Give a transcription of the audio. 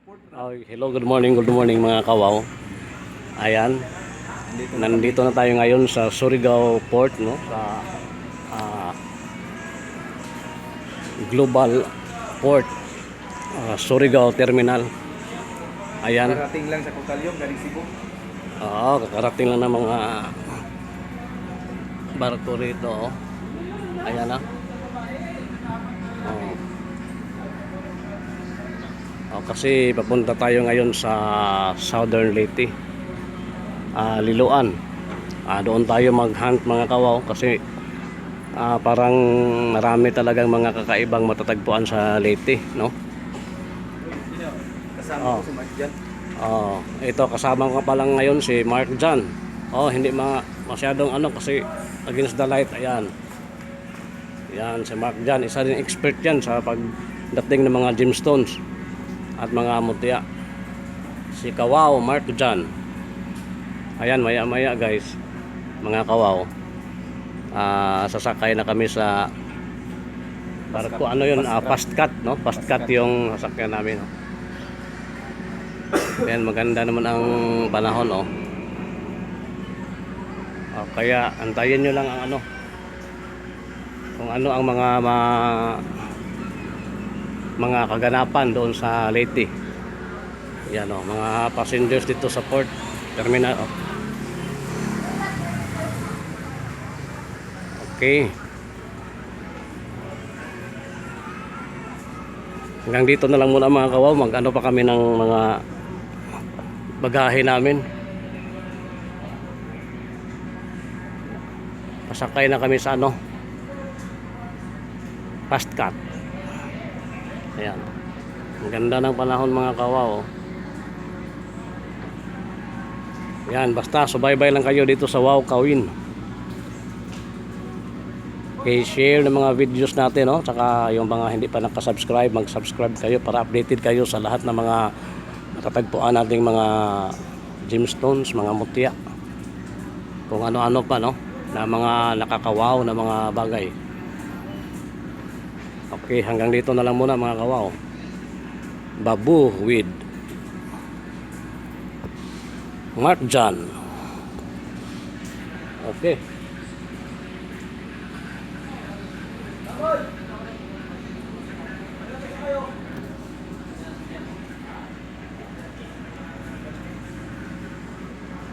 Hello, good morning mga kawaw. Ayan, nandito na tayo ngayon sa Surigao Port, no? Sa ah, Global Port, Surigao Terminal. Ayan, Karating lang sa Kukalyong, galing Cebu. kakarating lang ng mga barko rito. Oh. Ayan na. Kasi papunta tayo ngayon sa Southern Leyte, Liloan. Doon tayo mag-hunt mga kawaw kasi parang marami talagang mga kakaibang matatagpuan sa Leyte, no? Kasama ko si Mark dyan. Ito kasama ko pa lang ngayon si Mark John. Hindi masyadong kasi against the light. Ayan. Yan si Mark John, isa din expert yan sa pagdating ng mga gemstones at mga mutya. Si Kawaw Mark John. Ayan, maya guys, mga kawaw, sasakay na kami sa barko. Ano yun? Fast cut, no? Fast cut yung sasakyan namin, no? Ayan, maganda naman ang panahon, oh. Kaya antayin nyo lang ang kung ano ang mga kaganapan doon sa Leyte. Yan, oh, mga passengers dito sa port terminal, oh. Okay. Hanggang dito na lang muna mga kawaw. Pa kami ng mga bagahe namin. Pasakay na kami sa fast cut. Ayan. Ang ganda ng panahon mga kawaw. Yan, basta subaybay lang kayo dito sa Wow Kawin. I-share ng mga videos natin, no? Tsaka yung mga hindi pa nakasubscribe, mag-subscribe kayo para updated kayo sa lahat ng mga natatagpuan nating mga gemstones, mga mutya. Kung ano-ano pa, no? Na mga nakakawaw na mga bagay. Okay, hanggang dito na lang muna mga kawaw. Babu with Mark John. Okay.